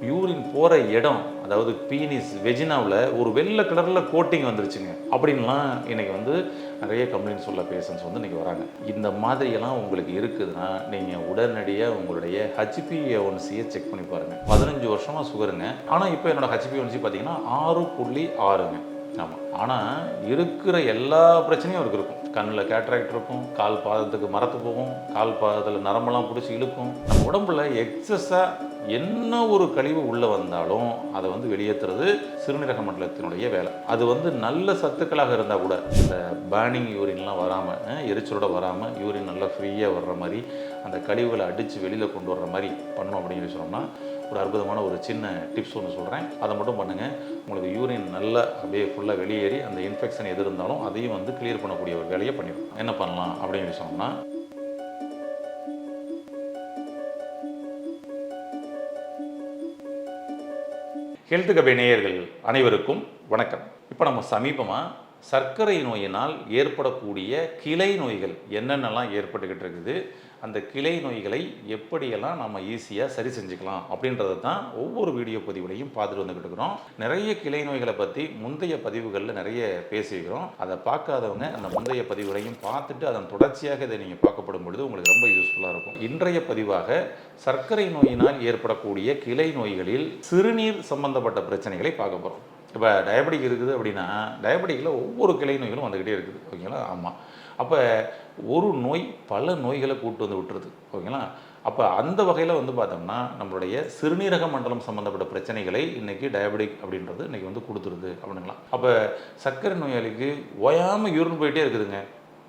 Urine போகிற இடம், அதாவது பீனிஸ் வெஜினாவில் ஒரு வெள்ளை கலரில் கோட்டிங் வந்துருச்சுங்க அப்படின்லாம் இன்றைக்கி வந்து நிறைய கம்ப்ளைண்ட்ஸ் உள்ள பேஷண்ட்ஸ் வந்து இன்றைக்கி வராங்க. இந்த மாதிரியெல்லாம் உங்களுக்கு இருக்குதுன்னா நீங்கள் உடனடியாக உங்களுடைய HbA1c செக் பண்ணி பாருங்கள். 15 வருஷமாக சுகருங்க, ஆனால் இப்போ என்னோடய HbA1c பார்த்தீங்கன்னா 6.6ங்க. ஆமாம், ஆனால் இருக்கிற எல்லா பிரச்சனையும் அவருக்கு இருக்கும். கண்ணில் கேட்ராக்ட் இருக்கும், கால் பாதத்துக்கு மரத்து போகும், கால் பாதத்தில் நரம்பெல்லாம் பிடிச்சி இழுக்கும். நம்ம உடம்புல எக்ஸஸாக என்ன ஒரு கழிவு உள்ளே வந்தாலும் அதை வந்து வெளியேற்றுறது சிறுநீரக மண்டலத்தினுடைய வேலை. அது வந்து நல்ல சத்துக்களாக இருந்தால் கூட இந்த பேர்னிங் யூரின்லாம் வராமல், எரிச்சலோட வராமல், யூரின் நல்லா ஃப்ரீயாக வர்ற மாதிரி அந்த கழிவுகளை அடித்து வெளியில் கொண்டு வர்ற மாதிரி பண்ணோம் அப்படின்னு சொன்னோம்னா ஒரு அற்புதமான ஒரு சின்ன டிப்ஸ் ஒன்று சொல்கிறேன். அதை மட்டும் பண்ணுங்கள். உங்களுக்கு யூரின் நல்லா அப்படியே ஃபுல்லாக வெளியேறி அந்த இன்ஃபெக்ஷன் எது இருந்தாலும் அதையும் வந்து கிளியர் பண்ணக்கூடிய ஒரு வேலையை பண்ணிடும். என்ன பண்ணலாம் அப்படின்னு சொன்னோம்னா, ஹெல்த் கபே நேயர்கள் அனைவருக்கும் வணக்கம். இப்போ நம்ம சமீபமாக சர்க்கரை நோயினால் ஏற்படக்கூடிய கிளை நோய்கள் என்னென்னலாம் ஏற்பட்டுக்கிட்டு இருக்குது, அந்த கிளை நோய்களை எப்படியெல்லாம் நம்ம ஈஸியாக சரி செஞ்சுக்கலாம் அப்படின்றத தான் ஒவ்வொரு வீடியோ பதிவுலையும் பார்த்துட்டு வந்துக்கிட்டு இருக்கிறோம். நிறைய கிளை நோய்களை பற்றி முந்தைய பதிவுகளில் நிறைய பேசியிருக்கிறோம். அதை பார்க்காதவங்க அந்த முந்தைய பதிவுகளையும் பார்த்துட்டு அதன் தொடர்ச்சியாக இதை நீங்கள் பார்க்கப்படும் பொழுது உங்களுக்கு ரொம்ப யூஸ்ஃபுல்லாக இருக்கும். இன்றைய பதிவாக சர்க்கரை நோயினால் ஏற்படக்கூடிய கிளை நோய்களில் சிறுநீர் சம்பந்தப்பட்ட பிரச்சனைகளை பார்க்க போகிறோம். இப்போ டயபெட்டிக் இருக்குது அப்படின்னா டயபெட்டிக்கில் ஒவ்வொரு கிளை நோய்களும் வந்துக்கிட்டே இருக்குது, ஓகேங்களா? ஆமாம். அப்போ ஒரு நோய் பல நோய்களை கூட்டு வந்து விட்டுருது, ஓகேங்களா? அப்போ அந்த வகையில் வந்து பார்த்தோம்னா நம்மளுடைய சிறுநீரக மண்டலம் சம்மந்தப்பட்ட பிரச்சனைகளை இன்றைக்கி டயபெட்டிக் அப்படின்றது இன்றைக்கி வந்து கொடுத்துருது அப்படின்லாம். அப்போ சர்க்கரை நோயாளிக்கு ஓயாமல் யூரின் போயிட்டே இருக்குதுங்க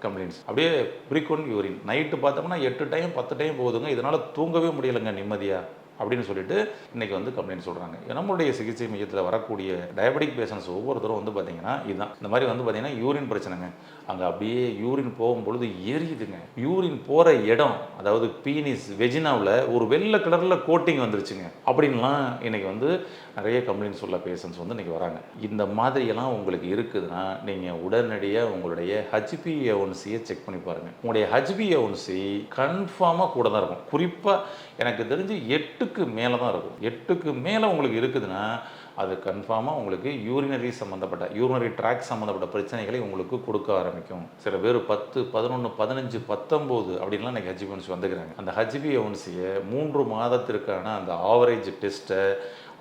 கம்ப்ளைண்ட்ஸ். அப்படியே ஃப்ரீக்வெண்ட் யூரின், நைட்டு பார்த்தோம்னா 8 டைம் 10 டைம் போகுதுங்க, இதனால் தூங்கவே முடியலைங்க நிம்மதியாக அப்படின்னு சொல்லிட்டு இன்றைக்கி வந்து கம்ப்ளைண்ட் சொல்கிறாங்க. நம்மளுடைய சிகிச்சை மையத்தில் வரக்கூடிய டயபெட்டிக் பேஷண்ட்ஸ் ஒவ்வொருத்தரும் வந்து பார்த்திங்கன்னா இதுதான், இந்த மாதிரி வந்து பார்த்திங்கன்னா யூரின் பிரச்சனைங்க. அங்கே அப்படியே யூரின் போகும்பொழுது எரியுதுங்க. யூரின் போகிற இடம், அதாவது பீனிஸ் வெஜினாவில் ஒரு வெள்ளை கலரில் கோட்டிங் வந்துருச்சுங்க அப்படின்லாம் இன்றைக்கி வந்து நிறைய கம்ப்ளைண்ட்ஸ் உள்ள பேஷண்ட்ஸ் வந்து இன்றைக்கி வராங்க. இந்த மாதிரியெல்லாம் உங்களுக்கு இருக்குதுன்னா நீங்கள் உடனடியாக உங்களுடைய HbA1c செக் பண்ணி பாருங்கள். உங்களுடைய HbA1c கன்ஃபார்மாக கூட தான் இருக்கும். குறிப்பாக எனக்கு தெரிஞ்சு 8க்கு மேலே தான் இருக்கும். 8க்கு மேலே உங்களுக்கு இருக்குதுன்னா அது கன்ஃபார்மாக உங்களுக்கு யூரினரி சம்மந்தப்பட்ட, யூரினரி ட்ராக் சம்மந்தப்பட்ட பிரச்சனைகளை உங்களுக்கு கொடுக்க ஆரம்பிக்கும். சில பேர் 10, 11, 15, 19 அப்படின்லாம் இன்றைக்கி HbA1c வந்துக்கிறாங்க. அந்த HbA1c 3 மாதத்திற்கான அந்த ஆவரேஜ் டெஸ்ட்டை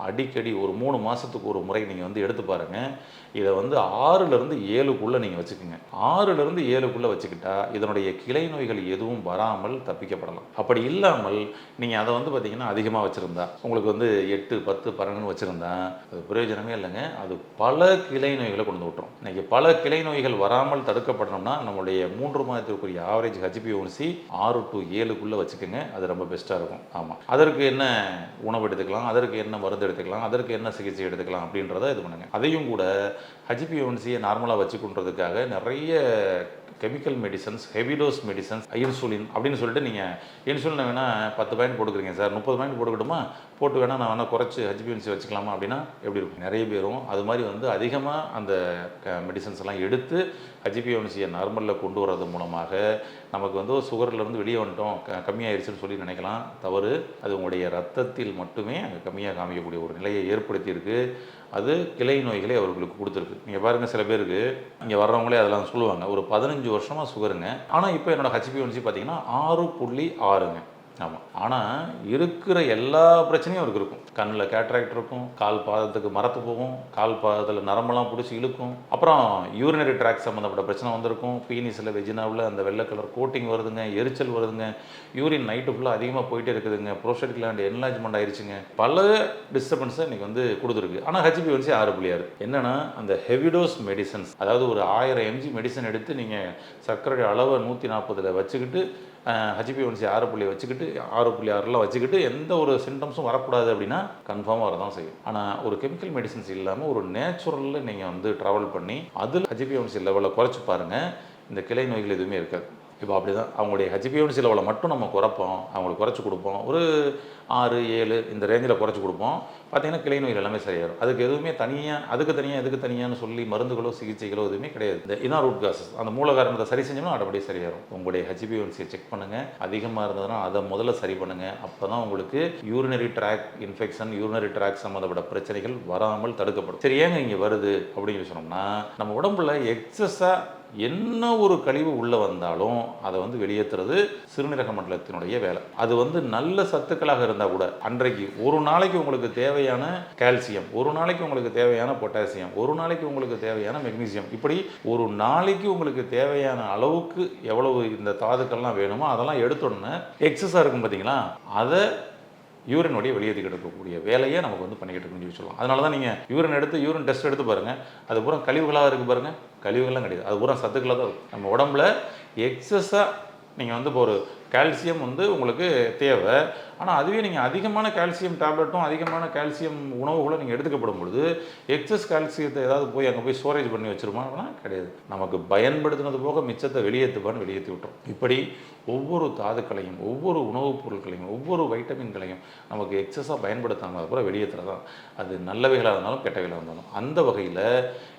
அடிக்கடி ஒரு 3 மாதத்துக்கு ஒரு முறை நீங்கள் வந்து எடுத்து பாருங்கள். இதை வந்து 6லேருந்து 7க்குள்ளே நீங்கள் வச்சுக்கோங்க. 6லேருந்து 7க்குள்ளே வச்சுக்கிட்டா இதனுடைய கிளை நோய்கள் எதுவும் வராமல் தப்பிக்கப்படலாம். அப்படி இல்லாமல் நீங்கள் அதை வந்து பார்த்திங்கன்னா அதிகமாக வச்சுருந்தா, உங்களுக்கு வந்து 8, 10, 12 வச்சுருந்தா அது பிரயோஜனமே இல்லைங்க. அது பல கிளை நோய்களை கொண்டு விட்டுரும். இன்றைக்கி பல கிளை நோய்கள் வராமல் தடுக்கப்படணும்னா நம்மளுடைய 3 மாதத்திற்குரிய ஆவரேஜ் HbA1c 6 to 7க்குள்ளே வச்சுக்கோங்க. அது ரொம்ப பெஸ்ட்டாக இருக்கும். ஆமாம், அதற்கு என்ன உணவு எடுத்துக்கலாம், அதற்கு என்ன மருந்து எடுத்துக்கலாம், அதற்கு என்ன சிகிச்சை எடுத்துக்கலாம் அப்படின்றத இது பண்ணுங்கள். அதையும் கூட HbA1c நார்மலாக வச்சுக்கொண்டதுக்காக நிறைய chemical medicines, heavy dose medicines, insulin அப்படின்னு சொல்லிட்டு நீங்கள் இன்சுலின் வேணால் 10 பாயிண்ட் போட்டுக்கிறீங்க சார், 30 பாயிண்ட் போட்டுக்கிட்டுமா, போட்டு வேணால் நான் வேணால் குறைச்சி HbA1c வச்சுக்கலாமா அப்படின்னா எப்படி இருக்கும்? நிறைய பேரும் அது மாதிரி வந்து அதிகமாக அந்த மெடிசன்ஸ் எல்லாம் எடுத்து HbA1c நார்மலில் கொண்டு வர்றது மூலமாக நமக்கு வந்து சுகர்லேருந்து வெளியே வந்துட்டோம், கம்மியாயிருச்சுன்னு சொல்லி நினைக்கலாம். தவறு. அது உங்களுடைய ரத்தத்தில் மட்டுமே அங்கே கம்மியாக காமிக்கக்கூடிய ஒரு நிலையை ஏற்படுத்தியிருக்கு. அது கிளை நோய்களை அவர்களுக்கு கொடுத்துருக்கு. நீங்கள் பாருங்கள், சில பேருக்கு இங்கே வர்றவங்களே அதெல்லாம் சொல்லுவாங்க, ஒரு 15 வருஷமாக சுகருங்க, ஆனால் இப்போ என்னோடய HbA1c பார்த்தீங்கன்னா 6.6ங்க. ஆமாம், ஆனால் இருக்கிற எல்லா பிரச்சனையும் அவருக்கு இருக்கும். கண்ணில் கேட்ராக்ட் இருக்கும், கால் பாதத்துக்கு மரத்து போகும், கால் பாதத்தில் நரம்பெல்லாம் பிடிச்சி இழுக்கும், அப்புறம் யூரினரி ட்ராக் சம்மந்தப்பட்ட பிரச்சனை வந்திருக்கும், பீனிஸில் வெஜினாவில் அந்த வெள்ளை கலர் கோட்டிங் வருதுங்க, எரிச்சல் வருதுங்க, யூரின் நைட்டு ஃபுல்லாக அதிகமாக போயிட்டே இருக்குதுங்க, ப்ரோஸ்டேட் கிளாண்ட் என்லார்ஜ்மெண்ட் ஆயிடுச்சுங்க, பல டிஸ்டர்பன்ஸை இன்றைக்கி வந்து கொடுத்துருக்கு. ஆனால் HbA1c 6.6. என்னென்னா அந்த ஹெவிடோஸ் மெடிசன்ஸ், அதாவது ஒரு 1000 mg மெடிசன் எடுத்து நீங்கள் சர்க்கரை அளவை 140 வச்சுக்கிட்டு HbA1c 6 வச்சுக்கிட்டு 6.6 வச்சுக்கிட்டு எந்த ஒரு சிம்டம்ஸும் வரக்கூடாது அப்படின்னா கன்ஃபார்மாக வரதான் செய்யும். ஆனால் ஒரு கெமிக்கல் மெடிசன்ஸ் இல்லாமல் ஒரு நேச்சுரலில் நீங்கள் வந்து ட்ராவல் பண்ணி அதில் HbA1c லெவலில் குறைச்சி பாருங்கள், இந்த கிளை நோய்கள் எதுவுமே இருக்காது. இப்போ அப்படி தான் அவங்களுடைய ஹெச்பிஎன்சி லெவலை மட்டும் நம்ம குறைப்போம், அவங்களுக்கு குறைச்சி கொடுப்போம். ஒரு 6, 7 இந்த ரேஞ்சில் குறைச்சி கொடுப்போம். பார்த்தீங்கன்னா கிளை நோய்கள் எல்லாமே சரியாயிடும். அதுக்கு எதுவுமே தனியாக இதுக்கு தனியான்னு சொல்லி மருந்துகளோ சிகிச்சைகளோ எதுவுமே கிடையாது. இதான் ரூட் காசஸ். அந்த மூல காரணத்தை சரி செஞ்சோம்னா ஆட்டோமேட்டிக் சரியாயிடும். உங்களுடைய ஹெச்பிஎன்சியை செக் பண்ணுங்கள். அதிகமாக இருந்ததுன்னா அதை முதல்ல சரி பண்ணுங்கள். அப்போ தான் உங்களுக்கு urinary tract infection, urinary tract சம்மந்தப்பட்ட பிரச்சனைகள் வராமல் தடுக்கப்படும். சரி, ஏங்க இங்கே வருது அப்படின்னு சொன்னோம்னா, நம்ம உடம்புல எக்ஸஸாக என்ன ஒரு கழிவு உள்ளே வந்தாலும் அதை வந்து வெளியேற்றுறது சிறுநீரக மண்டலத்தினுடைய வேலை. அது வந்து நல்ல சத்துக்களாக இருந்தால் கூட அன்றைக்கு ஒரு நாளைக்கு உங்களுக்கு தேவையான கால்சியம், ஒரு நாளைக்கு உங்களுக்கு தேவையான பொட்டாசியம், ஒரு நாளைக்கு உங்களுக்கு தேவையான மெக்னீசியம், இப்படி ஒரு நாளைக்கு உங்களுக்கு தேவையான அளவுக்கு எவ்வளவு இந்த தாதுக்கள்லாம் வேணுமோ அதெல்லாம் எடுத்தோடனே எக்ஸஸாக இருக்கும் பார்த்தீங்களா, அதை யூரினுடைய வெளியேற்றிக்கிட்டு இருக்கக்கூடிய வேலையை நமக்கு வந்து பண்ணிக்கிட்டு இருக்குன்னு சொல்லலாம். அதனால தான் நீங்கள் யூரின் டெஸ்ட் எடுத்து பாருங்கள். அது பூரா கழிவுகளாக இருக்குது பாருங்கள், கழிவுகள்லாம் கிடையாது, அது பூரா சத்துக்களாக தான் இருக்கும். நம்ம உடம்புல எக்ஸஸாக நீங்கள் வந்து இப்போ ஒரு கால்சியம் வந்து உங்களுக்கு தேவை, ஆனால் அதுவே நீங்கள் அதிகமான கால்சியம் டேப்லெட்டும் அதிகமான கால்சியம் உணவுகளும் நீங்கள் எடுத்துக்கப்படும் பொழுது எக்ஸஸ் கால்சியத்தை ஏதாவது போய் அங்கே போய் ஸ்டோரேஜ் பண்ணி வச்சுருமா அப்படின்னா கிடையாது. நமக்கு பயன்படுத்தினது போக மிச்சத்தை வெளியேற்றுப்பான்னு வெளியேற்றி விட்டுரும். இப்படி ஒவ்வொரு தாதுக்களையும், ஒவ்வொரு உணவுப் பொருட்களையும், ஒவ்வொரு வைட்டமின்களையும் நமக்கு எக்ஸஸாக பயன்படுத்தாமல் அப்புறம் வெளியேற்றுறதான். அது நல்லவைகளாக இருந்தாலும் கெட்டவைகளாக இருந்தாலும். அந்த வகையில்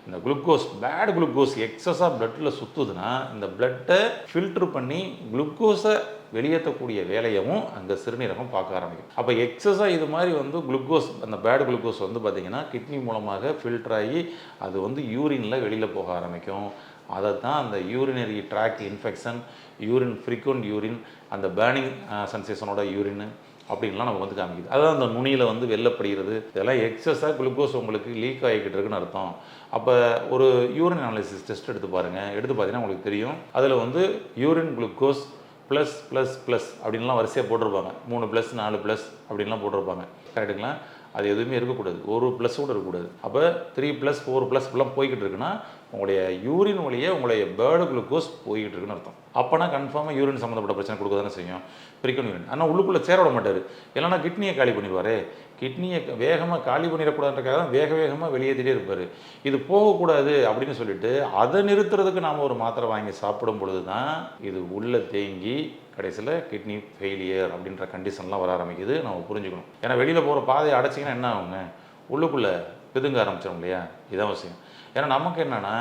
இந்த குளுக்கோஸ், பேட் குளுக்கோஸ் எக்ஸஸாக பிளட்டில் சுற்றுதுன்னா இந்த பிளட்டை ஃபில்ட்ரு பண்ணி குளுக்கோஸை வெளியேற்றக்கூடிய வேலையவும் அங்கே சிறுநீரகம் பார்க்க ஆரம்பிக்கும். அப்போ எக்ஸஸாக இது மாதிரி வந்து குளுக்கோஸ், அந்த பேட் குளுக்கோஸ் வந்து பார்த்திங்கன்னா கிட்னி மூலமாக ஃபில்டர் ஆகி அது வந்து யூரினில் வெளியில் போக ஆரம்பிக்கும். அதை தான் அந்த urinary tract infection, urine frequent urine, அந்த பேர்னிங் சென்சேஷனோட யூரின் அப்படின்லாம் நமக்கு வந்து காமிக்குது. அதான் அந்த நுனியில் வந்து வெள்ளப்படுகிறது. இதெல்லாம் எக்ஸஸாக குளுக்கோஸ் உங்களுக்கு லீக் ஆகிக்கிட்டு இருக்குன்னு அர்த்தம். அப்போ ஒரு யூரின் அனாலிசிஸ் டெஸ்ட் எடுத்து பாருங்கள். எடுத்து பார்த்தீங்கன்னா உங்களுக்கு தெரியும். அதில் வந்து urine glucose plus plus plus அப்படின்லாம் வரிசையாக போட்டிருப்பாங்க. 3+, 4+ அப்படின்லாம் போட்டிருப்பாங்க. கரெக்டுங்களா? அது எதுவுமே இருக்கக்கூடாது. ஒரு ப்ளஸ் கூட இருக்கக்கூடாது. அப்போ 3+, 4+ இப்படிலாம் போய்கிட்டு இருக்குன்னா உங்களுடைய யூரின் வழியே உங்களுடைய பேர்டு குளுக்கோஸ் போய்கிட்டு இருக்குன்னு அர்த்தம். அப்போனா கன்ஃபார்மாக யூரின் சம்மந்தப்பட்ட பிரச்சனை கொடுக்க தானே செய்யும், ஃப்ரீக்வெண்ட் யூரின். ஆனால் உள்ளுக்குள்ளே சேர விட மாட்டார். இல்லைனா கிட்னியை காலி பண்ணிடுவார். கிட்னியை வேகமாக காலி பண்ணிடக்கூடாதுன்றக்காக தான் வேகமாக வெளியேற்றிட்டே இருப்பார். இது போகக்கூடாது அப்படின்னு சொல்லிட்டு அதை நிறுத்துறதுக்கு நாம் ஒரு மாத்திரை வாங்கி சாப்பிடும் பொழுது தான் இது உள்ளே தேங்கி கடைசியில் கிட்னி ஃபெயிலியர் அப்படின்ற கண்டிஷன்லாம் வர ஆரம்பிக்குது. நம்ம புரிஞ்சுக்கணும். ஏன்னா வெளியில் போகிற பாதையை அடைச்சிங்கன்னா என்ன ஆகுங்க, உள்ளுக்குள்ளே பிதுங்க ஆரம்பிச்சிடும் இல்லையா? இதான் விஷயம். ஏன்னா நமக்கு என்னென்னா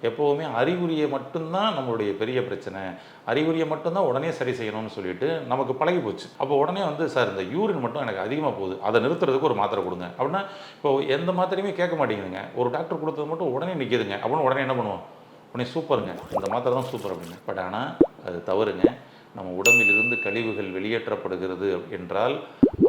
எப்போவுமே அறிகுறியை மட்டும்தான் நம்மளுடைய பெரிய பிரச்சனை, அறிகுறியை மட்டும்தான் உடனே சரி செய்யணும்னு சொல்லிட்டு நமக்கு பழகி போச்சு. அப்போ உடனே வந்து சார் இந்த யூரின் மட்டும் எனக்கு அதிகமாக போகுது, அதை நிறுத்துறதுக்கு ஒரு மாத்திரை கொடுங்க அப்படின்னா இப்போ எந்த மாத்திரையுமே கேட்க மாட்டேங்குதுங்க. ஒரு டாக்டர் கொடுத்தது மட்டும் உடனே நிற்கிதுங்க அப்படின்னு உடனே என்ன பண்ணுவோம், உடனே சூப்பருங்க இந்த மாத்திரை தான் சூப்பர் அப்படின்னு. பட் ஆனால் அது தவறுங்க. நம்ம உடம்பிலிருந்து கழிவுகள் வெளியேற்றப்படுகிறது என்றால்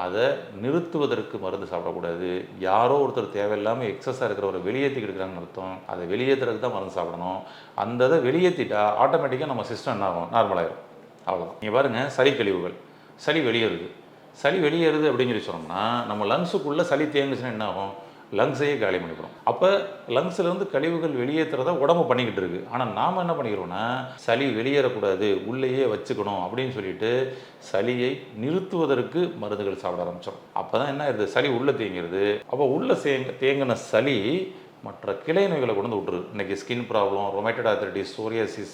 அதை நிறுத்துவதற்கு மருந்து சாப்பிடக்கூடாது. யாரோ ஒருத்தர் தேவையில்லாமல் எக்ஸஸாக இருக்கிறவரை வெளியேற்றிக்கிட்டு இருக்கிறாங்கன்னு அர்த்தம். அதை வெளியேற்றுறதுக்கு தான் மருந்து சாப்பிடணும். அந்த இதை வெளியேற்றிட்டா ஆட்டோமேட்டிக்காக நம்ம சிஸ்டம் என்ன ஆகும், நார்மலாகிடும். அவ்வளோதான். நீங்கள் பாருங்கள், சளி கழிவுகள், சளி வெளியேறுது. சளி வெளியேறுது அப்படின்னு சொல்லி சொன்னோம்னா நம்ம லங்ஸுக்குள்ளே சளி தேங்குச்சுன்னா என்ன ஆகும், லங்ஸையே காலி பண்ணிக்கிறோம். அப்போ லங்ஸ்லேருந்து கழிவுகள் வெளியேற்றுறத உடம்பு பண்ணிக்கிட்டு இருக்கு. ஆனால் நாம் என்ன பண்ணிக்கிறோம்னா சளி வெளியேறக்கூடாது, உள்ளேயே வச்சுக்கணும் அப்படின்னு சொல்லிட்டு சளியை நிறுத்துவதற்கு மருந்துகள் சாப்பிட ஆரம்பித்தோம். அப்போ தான் என்ன ஆயிடுது, சளி உள்ளே தேங்கிறது. அப்போ உள்ளே தேங்கின சளி மற்ற கிளை நோய்களை கொண்டு வந்து விட்டுருது. இன்றைக்கி skin problem, rheumatoid arthritis, psoriasis,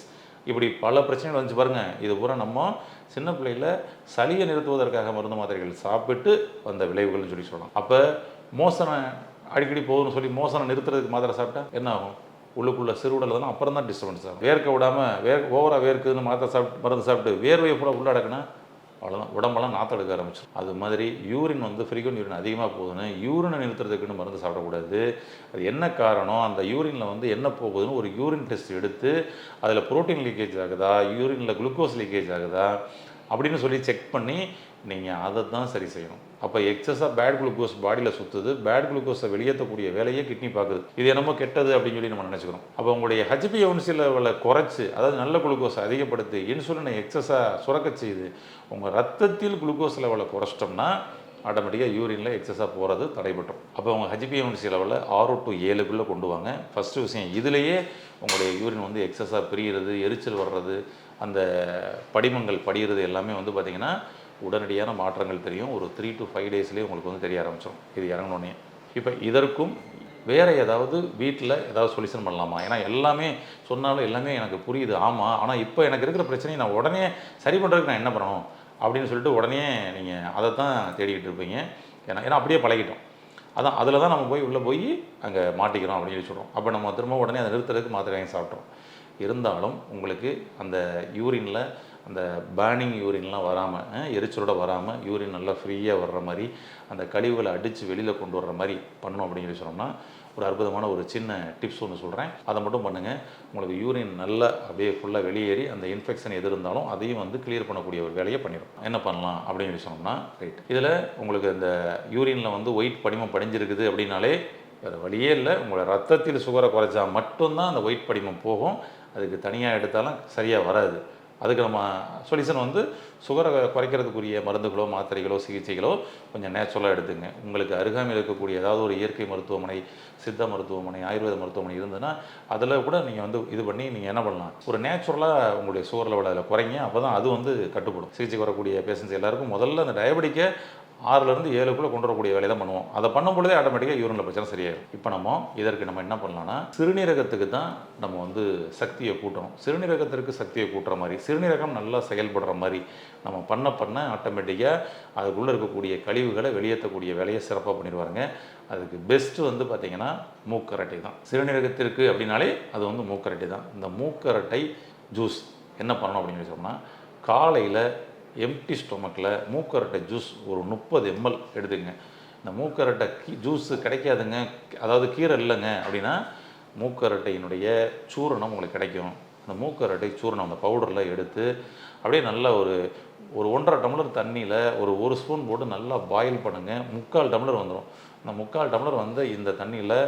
இப்படி பல பிரச்சனைகள் வந்துச்சு பாருங்கள். இது பூரா நம்ம சின்ன பிள்ளையில் சளியை நிறுத்துவதற்காக மருந்து மாத்திரைகள் சாப்பிட்டு வந்த விளைவுகள்னு சொல்லலாம். அப்போ மோசனை அடிக்கடி போகுதுன்னு சொல்லி மோசனை நிறுத்துறதுக்கு மாத்திரை சாப்பிட்டா என்ன ஆகும், உள்ளுக்குள்ளே சிறுவுடல் தான் அப்புறம் தான் டிஸ்டர்பன்ஸ் ஆகும். வேர்க்க விடாமல் ஓவராக வேர்க்குதுன்னு மாத்திரை சாப்பிட்டு மருந்து சாப்பிட்டு வேர்வையை கூட உள்ளே அடக்குனா அவ்வளோதான், உடம்பெல்லாம் நாற்று எடுக்க ஆரம்பிச்சு. அது மாதிரி யூரின் வந்து ஃப்ரீக்வெண்ட் யூரின் அதிகமாக போகுதுன்னு யூரினை நிறுத்துறதுக்குன்னு மருந்து சாப்பிடக்கூடாது. அது என்ன காரணம், அந்த யூரினில் வந்து என்ன போகுதுன்னு ஒரு யூரின் டெஸ்ட் எடுத்து அதில் புரோட்டீன் லீக்கேஜ் ஆகுதா, யூரினில் குளுக்கோஸ் லீக்கேஜ் ஆகுதா அப்படின்னு சொல்லி செக் பண்ணி நீங்கள் அதை தான் சரி செய்யணும். அப்போ எக்ஸஸாக பேட் குளுக்கோஸ் பாடியில் சுற்றுது, பேட் குளுக்கோஸை வெளியேற்றக்கூடிய வேலையை கிட்னி பார்க்குது. இது என்னமோ கெட்டது அப்படின்னு சொல்லி நம்ம நினச்சிக்கிறோம். அப்போ உங்களுடைய HbA1c லெவலை குறைச்சி, அதாவது நல்ல குளுக்கோஸை அதிகப்படுத்தி இன்சுலினை எக்ஸஸாக சுரக்க செய்யுது. உங்கள் ரத்தத்தில் குளுக்கோஸ் லெவலை குறைச்சிட்டோம்னா ஆட்டோமேட்டிக்காக யூரினில் எக்ஸஸாக போகிறது தடைபட்டுரும். அப்போ உங்கள் HbA1c லெவலில் 6 to 7க்குள்ளே கொண்டு வாங்க. ஃபஸ்ட்டு விஷயம், இதுலேயே உங்களுடைய யூரின் வந்து எக்ஸஸாக பிரிகிறது, எரிச்சல் வர்றது, அந்த படிமங்கள் படிகிறது எல்லாமே வந்து பார்த்திங்கன்னா உடனடியான மாற்றங்கள் தெரியும். ஒரு 3 to 5 டேஸ்லேயே உங்களுக்கு வந்து தெரிய ஆரம்பிச்சிடும் இது இறங்கினோடனே. இப்போ இதற்கும் வேறு ஏதாவது வீட்டில் ஏதாவது சொல்யூஷன் பண்ணலாமா? ஏன்னா எல்லாமே சொன்னாலும் எல்லாமே எனக்கு புரியுது, ஆமாம். ஆனால் இப்போ எனக்கு இருக்கிற பிரச்சனையை நான் உடனே சரி பண்ணுறதுக்கு நான் என்ன பண்ணணும் அப்படின்னு சொல்லிட்டு உடனே நீங்கள் அதை தான் தேடிக்கிட்டு இருப்பீங்க. ஏன்னா அப்படியே பழகிட்டோம். அதான் அதில் தான் நம்ம உள்ளே போய் அங்கே மாட்டிக்கிறோம் அப்படின்னு சொல்லி சொல்கிறோம். அப்போ நம்ம திரும்ப உடனே அதை நிறுத்துறதுக்கு மாத்திரை வாங்கி சாப்பிட்றோம். இருந்தாலும் உங்களுக்கு அந்த யூரினில் அந்த பேர்னிங் யூரின்லாம் வராமல், எரிச்சலோடு வராமல், யூரின் நல்லா ஃப்ரீயாக வர்ற மாதிரி, அந்த கழிவுகளை அடித்து வெளியில் கொண்டு வர்ற மாதிரி பண்ணோம் அப்படின்னு சொல்லி சொன்னோம்னா, ஒரு அற்புதமான ஒரு சின்ன டிப்ஸ் ஒன்று சொல்கிறேன். அதை மட்டும் பண்ணுங்கள். உங்களுக்கு யூரின் நல்லா அப்படியே ஃபுல்லாக வெளியேறி அந்த இன்ஃபெக்ஷன் எது இருந்தாலும் அதையும் கிளியர் பண்ணக்கூடிய ஒரு வேலையை பண்ணிடும். என்ன பண்ணலாம் அப்படின்னு சொல்லி சொன்னோம்னா, ரைட், இதில் உங்களுக்கு இந்த யூரினில் ஒயிட் படிமம் படிஞ்சிருக்குது அப்படின்னாலே வேறு வழியே இல்லை. உங்களை ரத்தத்தில் சுகரை குறைச்சா மட்டும்தான் அந்த ஒயிட் படிமம் போகும். அதுக்கு தனியாக எடுத்தாலும் சரியாக வராது. அதுக்கு நம்ம சொல்யூஷன் சுகரை குறைக்கிறதுக்குரிய மருந்துகளோ மாத்திரைகளோ சிகிச்சைகளோ கொஞ்சம் நேச்சுரலாக எடுத்துங்க. உங்களுக்கு அருகாமையில் இருக்கக்கூடிய ஏதாவது ஒரு இயற்கை மருத்துவமனை, சித்த மருத்துவமனை, ஆயுர்வேத மருத்துவமனை இருந்ததுன்னா அதில் கூட நீங்கள் இது பண்ணி நீங்கள் என்ன பண்ணலாம், ஒரு நேச்சுரலாக உங்களுடைய சுகர் லெவல் அதில் குறைங்க. அப்போ தான் அது கட்டுப்படும். சிகிச்சைக்கு வரக்கூடிய பேஷண்ட்ஸ் எல்லாருக்கும் முதல்ல அந்த டயபெட்டிக்கை 6லேருந்து 7க்குள்ளே கொண்டு வரக்கூடிய வேலையை தான் பண்ணுவோம். அதை பண்ணும் பொழுதே ஆட்டோமேட்டிக்காக யூரினில் பிரச்சனை சரியாயிடும். இப்போ இதற்கு நம்ம என்ன பண்ணலாம்னா, சிறுநீரகத்துக்கு தான் நம்ம சக்தியை கூட்டணும். சிறுநீரகத்திற்கு சக்தியை கூட்டுற மாதிரி, சிறுநீரகம் நல்லா செயல்படுற மாதிரி நம்ம பண்ண ஆட்டோமேட்டிக்காக அதுக்குள்ளே இருக்கக்கூடிய கழிவுகளை வெளியேற்றக்கூடிய வேலையை சிறப்பாக பண்ணிடுவாருங்க. அதுக்கு பெஸ்ட்டு பார்த்திங்கன்னா மூக்கரட்டை தான். சிறுநீரகத்திற்கு அப்படின்னாலே அது மூக்கரட்டை தான். இந்த மூக்கரட்டை ஜூஸ் என்ன பண்ணணும் அப்படின்னு சொன்னால், காலையில் எம்டி ஸ்டொமக்கில் மூக்கரட்டை ஜூஸ் ஒரு 30 ml எடுத்துங்க. இந்த மூக்கரட்டை ஜூஸு கிடைக்காதுங்க, அதாவது கீரை இல்லைங்க அப்படின்னா மூக்கரட்டையினுடைய சூரணம் உங்களுக்கு கிடைக்கும். அந்த மூக்கரட்டை சூரணம் அந்த பவுடரில் எடுத்து அப்படியே நல்லா ஒரு 1.5 டம்ளர் தண்ணியில் ஒரு ஸ்பூன் போட்டு நல்லா பாயில் பண்ணுங்கள். 3/4 டம்ளர் வந்துடும். இந்த 3/4 டம்ளர் இந்த தண்ணியில்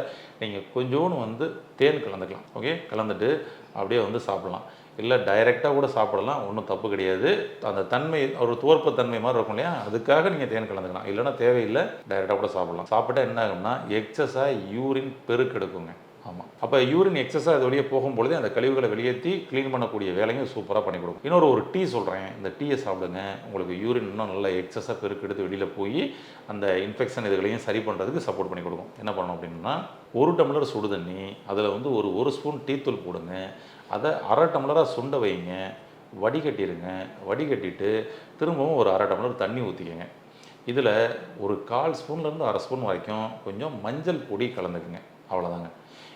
நீங்கள் கொஞ்சோன்னு தேன் கலந்துக்கலாம். ஓகே, கலந்துட்டு அப்படியே சாப்பிட்லாம். இல்லை டைரெக்டாக கூட சாப்பிடலாம், ஒன்றும் தப்பு கிடையாது. அந்த தன்மை ஒரு துவர்ப்பு தன்மை மாதிரி இருக்கும் இல்லையா, அதுக்காக நீங்கள் தேன் கலந்துக்கலாம். இல்லைன்னா தேவையில்லை, டைரெக்டாக கூட சாப்பிடலாம். சாப்பிட்டா என்ன ஆகும்னா எக்ஸஸாக யூரின் பெருக்கெடுக்குங்க. ஆமாம், அப்போ யூரின் எக்ஸஸாக அது வெளியே போகும்பொழுது அந்த கழிவுகளை வெளியேற்றி க்ளீன் பண்ணக்கூடிய வேலையும் சூப்பராக பண்ணி கொடுக்கும். இன்னொரு டீ சொல்கிறேன், இந்த டீயை சாப்பிடுங்க. உங்களுக்கு யூரின் இன்னும் நல்லா எக்ஸஸாக பெருக்கெடுத்து வெளியில் போய் அந்த இன்ஃபெக்ஷன் இதுகளையும் சரி பண்ணுறதுக்கு சப்போர்ட் பண்ணி கொடுக்கும். என்ன பண்ணணும் அப்படின்னா, 1 டம்ளர் சுடு தண்ணி, அதில் ஒரு ஸ்பூன் டீத்தூள் போடுங்க. அதை 1/2 டம்ளராக சுண்ட வைங்க, வடிகட்டிடுங்க. வடிகட்டிட்டு திரும்பவும் ஒரு 1/2 டம்ளர் தண்ணி ஊற்றிக்கங்க. இதில் ஒரு 1/4 ஸ்பூன்லேருந்து 1/2 ஸ்பூன் வரைக்கும் கொஞ்சம் மஞ்சள் பொடி கலந்துக்குங்க. அவ்வளோதாங்க.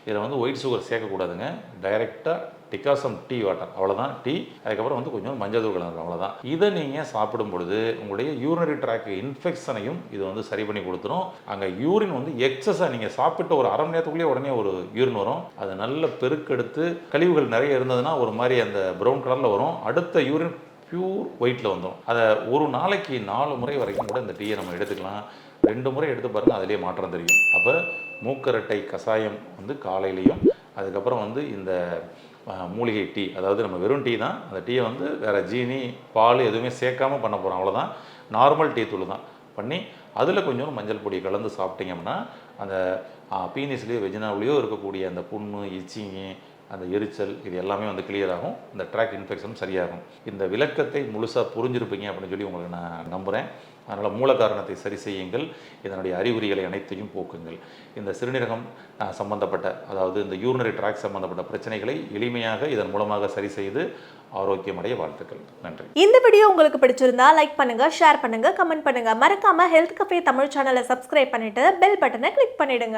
இதில் ஒயிட் சுகர் சேர்க்கக்கூடாதுங்க. டைரெக்டாக டிகாசம் டீ வாட்டர், அவ்வளோதான் டீ. அதுக்கப்புறம் கொஞ்சம் மஞ்சள் தூள் கலந்து, அவ்வளோதான். இதை நீங்கள் சாப்பிடும் பொழுது உங்களுடைய யூரினரி ட்ராக் இன்ஃபெக்ஷனையும் இது சரி பண்ணி கொடுத்துரும். அங்கே யூரின் எக்ஸஸாக நீங்கள் சாப்பிட்டு ஒரு 1/2 மணி நேரத்துக்குள்ளேயே உடனே ஒரு யூரின் வரும். அது நல்ல பெருக்கெடுத்து கழிவுகள் நிறைய இருந்ததுன்னா ஒரு மாதிரி அந்த ப்ரௌன் கலரில் வரும். அடுத்த யூரின் பியூர் ஒயிட்டில் வந்துடும். அதை ஒரு நாளைக்கு 4 முறை வரைக்கும் கூட இந்த டீயை நம்ம எடுத்துக்கலாம். 2 முறை எடுத்து பாருங்கள், அதிலே மாற்றம் தெரியும். அப்போ மூக்கரட்டை கஷாயம் காலையிலையும், அதுக்கப்புறம் இந்த மூலிகை டீ, அதாவது நம்ம வெறும் டீ தான். அந்த டீயை வேறு ஜீனி பால் எதுவுமே சேர்க்காமல் பண்ண போகிறோம். அவ்வளோதான், நார்மல் டீ தூள் தான் பண்ணி அதில் கொஞ்சம் மஞ்சள் பொடி கலந்து சாப்பிட்டிங்க அப்படின்னா அந்த பீனிஸ்லேயோ வெஜினாவிலையோ இருக்கக்கூடிய அந்த புண்ணு, இச்சிங்கி, அந்த எரிச்சல் இது எல்லாமே கிளியர் ஆகும். இந்த ட்ராக் இன்ஃபெக்ஷனும் சரியாகும். இந்த விளக்கத்தை முழுசாக புரிஞ்சிருப்பீங்க அப்படின்னு சொல்லி உங்களுக்கு நான் நம்புகிறேன். அதனால் மூல காரணத்தை சரி செய்யுங்கள். இதனுடைய அறிகுறிகளை அனைத்தையும் போக்குங்கள். இந்த சிறுநீரகம் சம்பந்தப்பட்ட, அதாவது இந்த யூரினரி ட்ராக் சம்பந்தப்பட்ட பிரச்சனைகளை எளிமையாக இதன் மூலமாக சரி செய்து ஆரோக்கியமடைய வாழ்த்துக்கள். நன்றி. இந்த வீடியோ உங்களுக்கு பிடிச்சிருந்தா லைக் பண்ணுங்க, ஷேர் பண்ணுங்க, கமெண்ட் பண்ணுங்க. மறக்காம ஹெல்த் கஃபே தமிழ் சேனலை சப்ஸ்கிரைப் பண்ணிட்டு பெல் பட்டனை கிளிக் பண்ணிடுங்க.